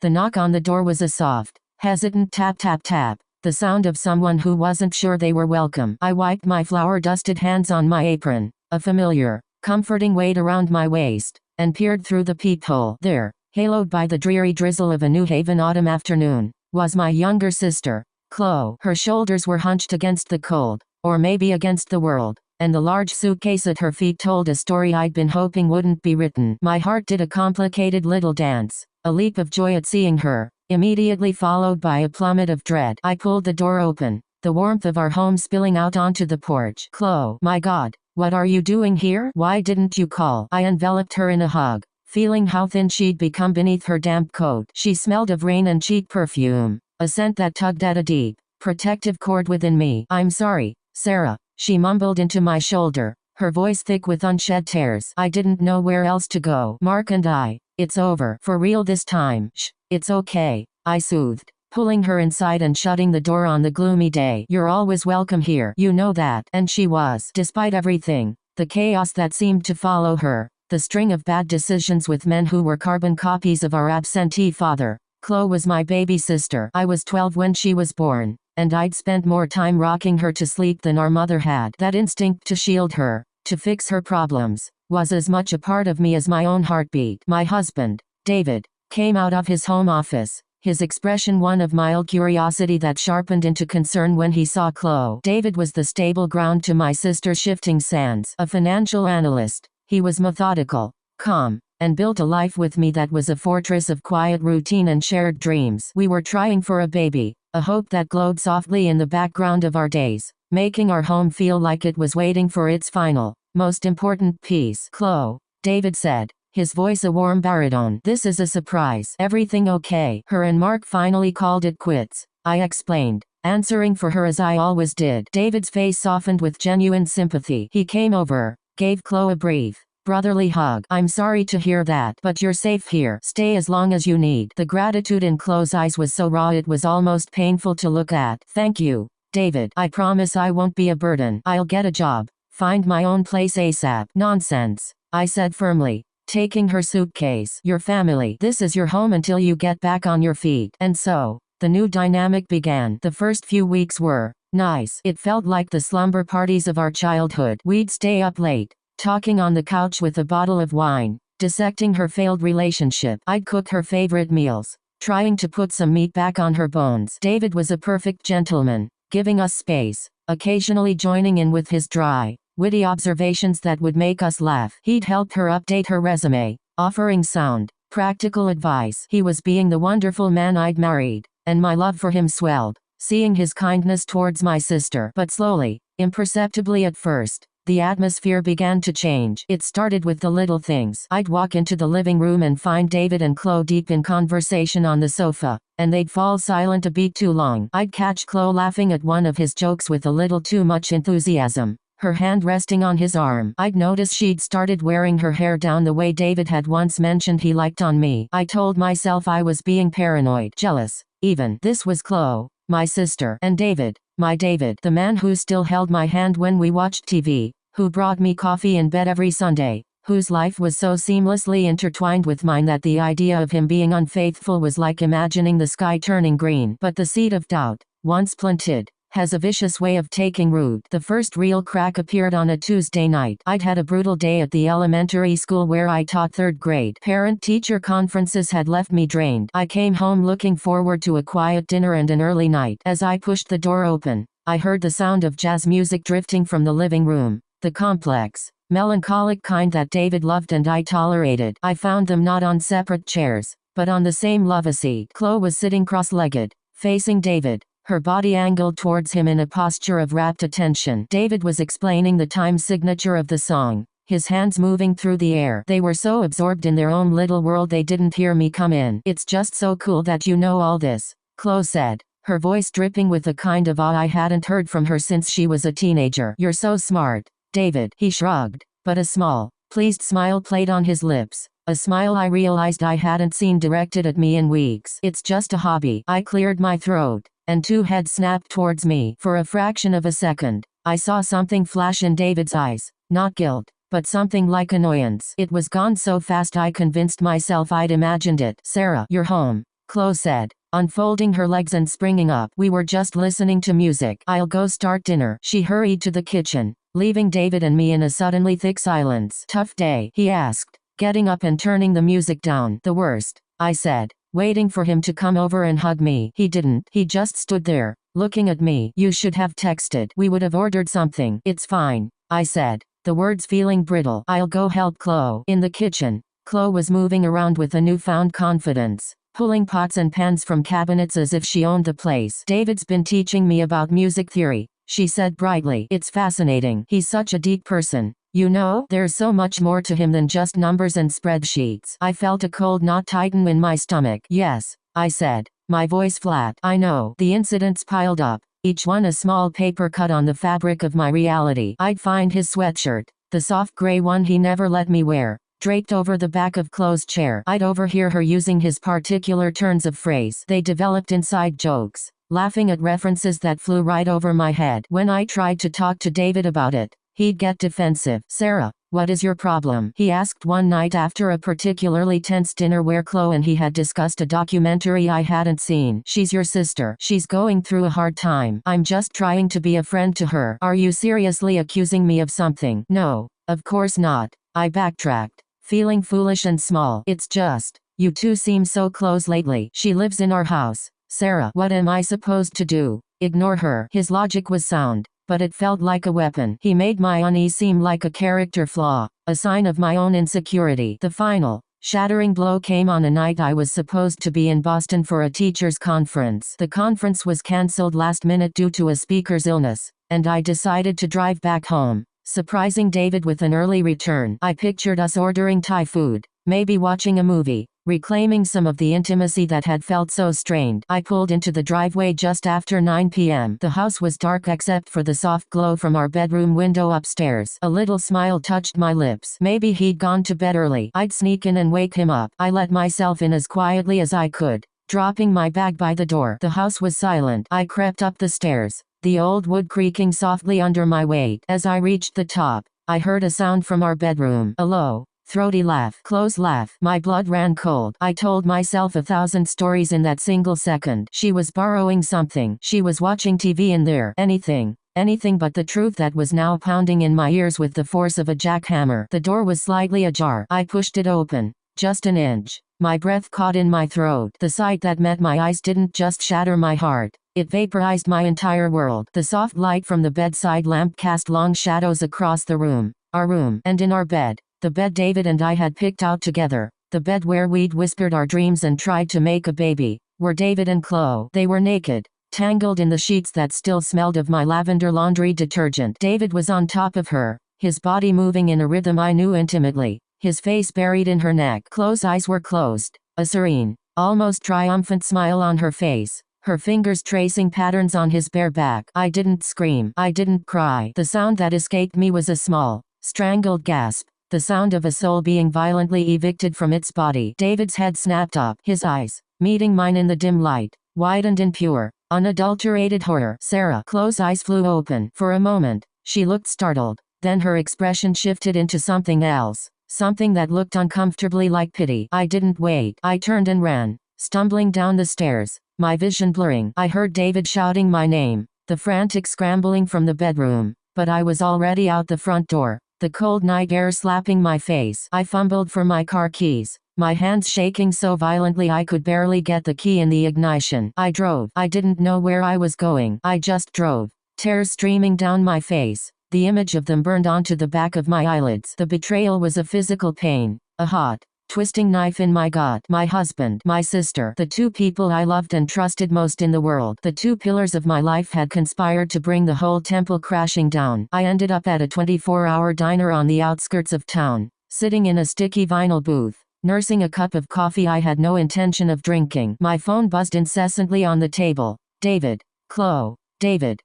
The knock on the door was a soft, hesitant tap tap tap, the sound of someone who wasn't sure they were welcome. I wiped my flour-dusted hands on my apron, a familiar, comforting weight around my waist, and peered through the peephole. There, haloed by the dreary drizzle of a New Haven autumn afternoon, was my younger sister, Chloe. Her shoulders were hunched against the cold, or maybe against the world, and the large suitcase at her feet told a story I'd been hoping wouldn't be written. My heart did a complicated little dance, a leap of joy at seeing her, immediately followed by a plummet of dread. I pulled the door open, the warmth of our home spilling out onto the porch. Chloe, my God, what are you doing here? Why didn't you call? I enveloped her in a hug, feeling how thin she'd become beneath her damp coat. She smelled of rain and cheap perfume, a scent that tugged at a deep, protective cord within me. I'm sorry, Sarah, she mumbled into my shoulder, her voice thick with unshed tears. I didn't know where else to go. Mark and I, it's over. For real this time. Shh, it's okay, I soothed, pulling her inside and shutting the door on the gloomy day. You're always welcome here. You know that. And she was. Despite everything, the chaos that seemed to follow her, the string of bad decisions with men who were carbon copies of our absentee father, Chloe was my baby sister. I was 12 when she was born, and I'd spent more time rocking her to sleep than our mother had. That instinct to shield her, to fix her problems, was as much a part of me as my own heartbeat. My husband, David, came out of his home office, his expression one of mild curiosity that sharpened into concern when he saw Chloe. David was the stable ground to my sister's shifting sands. A financial analyst, he was methodical, calm, and built a life with me that was a fortress of quiet routine and shared dreams. We were trying for a baby, a hope that glowed softly in the background of our days, making our home feel like it was waiting for its final, most important piece. Chloe, David said, his voice a warm baritone. This is a surprise. Everything okay? Her and Mark finally called it quits, I explained, answering for her as I always did. David's face softened with genuine sympathy. He came over, gave Chloe a brief, brotherly hug. I'm sorry to hear that, but you're safe here. Stay as long as you need. The gratitude in Chloe's eyes was so raw it was almost painful to look at. Thank you, David. I promise I won't be a burden. I'll get a job, find my own place ASAP. Nonsense, I said firmly, taking her suitcase. Your family. This is your home until you get back on your feet. And so, the new dynamic began. The first few weeks were nice. It felt like the slumber parties of our childhood. We'd stay up late, talking on the couch with a bottle of wine, dissecting her failed relationship. I'd cook her favorite meals, trying to put some meat back on her bones. David was a perfect gentleman, giving us space, occasionally joining in with his dry, witty observations that would make us laugh. He'd helped her update her resume, offering sound, practical advice. He was being the wonderful man I'd married, and my love for him swelled, seeing his kindness towards my sister. But slowly, imperceptibly at first, the atmosphere began to change. It started with the little things. I'd walk into the living room and find David and Chloe deep in conversation on the sofa, and they'd fall silent a beat too long. I'd catch Chloe laughing at one of his jokes with a little too much enthusiasm, her hand resting on his arm. I'd notice she'd started wearing her hair down the way David had once mentioned he liked on me. I told myself I was being paranoid, jealous, even. This was Chloe, my sister, and David, my David, the man who still held my hand when we watched TV, who brought me coffee in bed every Sunday, whose life was so seamlessly intertwined with mine that the idea of him being unfaithful was like imagining the sky turning green. But the seed of doubt, once planted, has a vicious way of taking root. The first real crack appeared on a Tuesday night. I'd had a brutal day at the elementary school where I taught third grade. Parent-teacher conferences had left me drained. I came home looking forward to a quiet dinner and an early night. As I pushed the door open, I heard the sound of jazz music drifting from the living room, the complex, melancholic kind that David loved and I tolerated. I found them not on separate chairs, but on the same love-a-seat. Chloe was sitting cross-legged, facing David, her body angled towards him in a posture of rapt attention. David was explaining the time signature of the song, his hands moving through the air. They were so absorbed in their own little world they didn't hear me come in. It's just so cool that you know all this, Chloe said, her voice dripping with a kind of awe I hadn't heard from her since she was a teenager. You're so smart, David. He shrugged, but a small, pleased smile played on his lips. A smile I realized I hadn't seen directed at me in weeks. It's just a hobby. I cleared my throat, and two heads snapped towards me. For a fraction of a second, I saw something flash in David's eyes, not guilt, but something like annoyance. It was gone so fast I convinced myself I'd imagined it. Sarah, you're home, Chloe said, unfolding her legs and springing up. We were just listening to music. I'll go start dinner. She hurried to the kitchen, leaving David and me in a suddenly thick silence. Tough day? He asked, getting up and turning the music down. The worst, I said, waiting for him to come over and hug me. He didn't. He just stood there, looking at me. You should have texted. We would have ordered something. It's fine, I said, the words feeling brittle. I'll go help Chloe. In the kitchen, Chloe was moving around with a newfound confidence, pulling pots and pans from cabinets as if she owned the place. David's been teaching me about music theory, she said brightly. It's fascinating. He's such a deep person. You know, there's so much more to him than just numbers and spreadsheets. I felt a cold knot tighten in my stomach. Yes, I said, my voice flat. I know. The incidents piled up, each one a small paper cut on the fabric of my reality. I'd find his sweatshirt, the soft gray one he never let me wear, draped over the back of Chloe's chair. I'd overhear her using his particular turns of phrase. They developed inside jokes, laughing at references that flew right over my head. When I tried to talk to David about it, he'd get defensive. Sarah, what is your problem? He asked one night after a particularly tense dinner where Chloe and he had discussed a documentary I hadn't seen. She's your sister. She's going through a hard time. I'm just trying to be a friend to her. Are you seriously accusing me of something? No, of course not. I backtracked, feeling foolish and small. It's just, you two seem so close lately. She lives in our house. Sarah, what am I supposed to do? Ignore her. His logic was sound, but it felt like a weapon. He made my unease seem like a character flaw, a sign of my own insecurity. The final, shattering blow came on a night I was supposed to be in Boston for a teachers' conference. The conference was cancelled last minute due to a speaker's illness, and I decided to drive back home, surprising David with an early return. I pictured us ordering Thai food, maybe watching a movie, reclaiming some of the intimacy that had felt so strained. I pulled into the driveway just after 9 p.m. The house was dark except for the soft glow from our bedroom window upstairs. A little smile touched my lips. Maybe he'd gone to bed early. I'd sneak in and wake him up. I let myself in as quietly as I could, dropping my bag by the door. The house was silent. I crept up the stairs, the old wood creaking softly under my weight. As I reached the top, I heard a sound from our bedroom. A low, throaty laugh. Chloe's laugh. My blood ran cold. I told myself 1,000 stories in that single second. She was borrowing something. She was watching TV in there. Anything but the truth that was now pounding in my ears with the force of a jackhammer. The door was slightly ajar. I pushed it open, just an inch. My breath caught in my throat. The sight that met my eyes didn't just shatter my heart. It vaporized my entire world. The soft light from the bedside lamp cast long shadows across the room. Our room. And in our bed. The bed David and I had picked out together, the bed where we'd whispered our dreams and tried to make a baby, were David and Chloe. They were naked, tangled in the sheets that still smelled of my lavender laundry detergent. David was on top of her, his body moving in a rhythm I knew intimately, his face buried in her neck. Chloe's eyes were closed, a serene, almost triumphant smile on her face, her fingers tracing patterns on his bare back. I didn't scream. I didn't cry. The sound that escaped me was a small, strangled gasp. The sound of a soul being violently evicted from its body. David's head snapped up. His eyes, meeting mine in the dim light, widened in pure, unadulterated horror. Sarah. Chloe's eyes flew open. For a moment, she looked startled. Then her expression shifted into something else. Something that looked uncomfortably like pity. I didn't wait. I turned and ran, stumbling down the stairs, my vision blurring. I heard David shouting my name, the frantic scrambling from the bedroom, but I was already out the front door. The cold night air slapping my face. I fumbled for my car keys, my hands shaking so violently I could barely get the key in the ignition. I drove. I didn't know where I was going. I just drove, tears streaming down my face. The image of them burned onto the back of my eyelids. The betrayal was a physical pain, a hot, twisting knife in my gut. My husband, my sister, the two people I loved and trusted most in the world, the two pillars of my life had conspired to bring the whole temple crashing down. I ended up at a 24-hour diner on the outskirts of town, sitting in a sticky vinyl booth, nursing a cup of coffee I had no intention of drinking. My phone buzzed incessantly on the table. David, Chloe, David,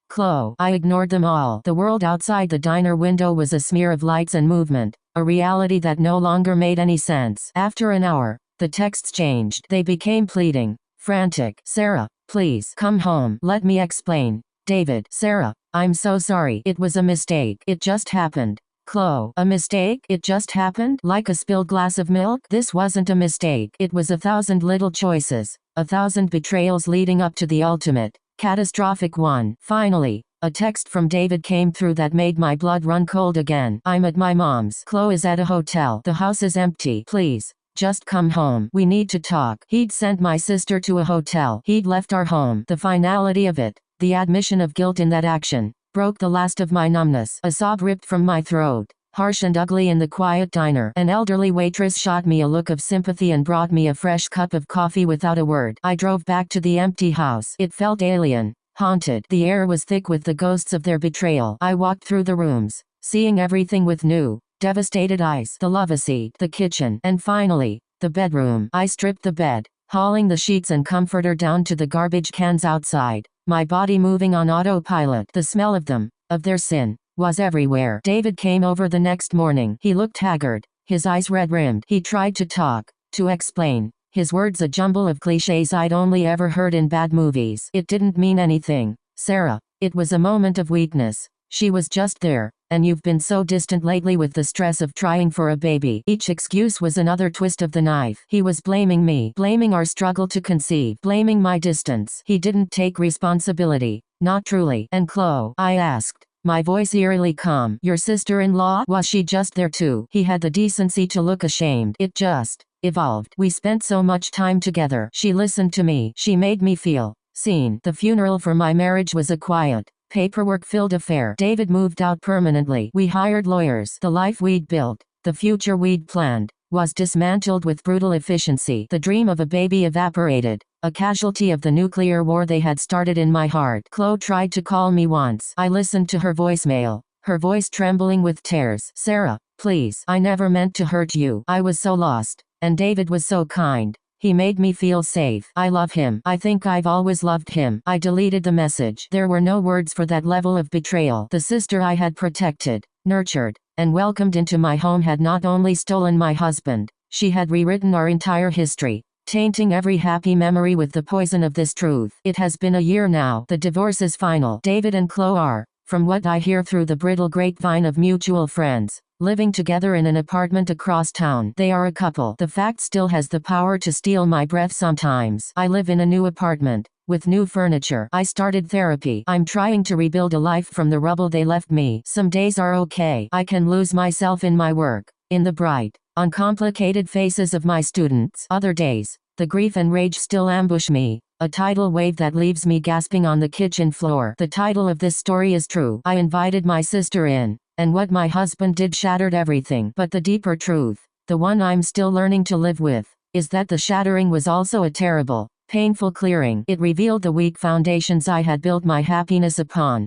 Chloe. I ignored them all. The world outside the diner window was a smear of lights and movement, a reality that no longer made any sense. After an hour, the texts changed. They became pleading, frantic. Sarah, please come home. Let me explain. David. Sarah, I'm so sorry. It was a mistake. It just happened. Chloe, a mistake? It just happened? Like a spilled glass of milk? This wasn't a mistake. It was 1,000 little choices. 1,000 betrayals leading up to the ultimate, catastrophic one. Finally, a text from David came through that made my blood run cold again. I'm at my mom's. Chloe is at a hotel. The house is empty. Please, just come home. We need to talk. He'd sent my sister to a hotel. He'd left our home. The finality of it, the admission of guilt in that action, broke the last of my numbness. A sob ripped from my throat. Harsh and ugly in the quiet diner. An elderly waitress shot me a look of sympathy and brought me a fresh cup of coffee without a word. I drove back to the empty house. It felt alien, haunted. The air was thick with the ghosts of their betrayal. I walked through the rooms, seeing everything with new, devastated eyes. The love seat, the kitchen, and finally, the bedroom. I stripped the bed, hauling the sheets and comforter down to the garbage cans outside, my body moving on autopilot. The smell of them, of their sin, was everywhere. David came over the next morning. He looked haggard, his eyes red-rimmed. He tried to talk, to explain, his words a jumble of cliches I'd only ever heard in bad movies. It didn't mean anything, Sarah. It was a moment of weakness. She was just there, and you've been so distant lately with the stress of trying for a baby. Each excuse was another twist of the knife. He was blaming me, blaming our struggle to conceive, blaming my distance. He didn't take responsibility, not truly. And Chloe, I asked, my voice eerily calm. Your sister-in-law? Was she just there too? He had the decency to look ashamed. It just evolved. We spent so much time together. She listened to me. She made me feel seen. The funeral for my marriage was a quiet, paperwork-filled affair. David moved out permanently. We hired lawyers. The life we'd built, the future we'd planned, was dismantled with brutal efficiency. The dream of a baby evaporated, a casualty of the nuclear war they had started in my heart. Chloe tried to call me once. I listened to her voicemail, her voice trembling with tears. Sarah, please. I never meant to hurt you. I was so lost, and David was so kind. He made me feel safe. I love him. I think I've always loved him. I deleted the message. There were no words for that level of betrayal. The sister I had protected, nurtured, and welcomed into my home had not only stolen my husband, she had rewritten our entire history, tainting every happy memory with the poison of this truth. It has been a year now. The divorce is final. David and Chloe are, from what I hear through the brittle grapevine of mutual friends, living together in an apartment across town. They are a couple. The fact still has the power to steal my breath sometimes. I live in a new apartment, with new furniture. I started therapy. I'm trying to rebuild a life from the rubble they left me. Some days are okay. I can lose myself in my work, in the bright, uncomplicated faces of my students. Other days, the grief and rage still ambush me, a tidal wave that leaves me gasping on the kitchen floor. The title of this story is true. I invited my sister in, and what my husband did shattered everything. But the deeper truth, the one I'm still learning to live with, is that the shattering was also a terrible, painful clearing. It revealed the weak foundations I had built my happiness upon,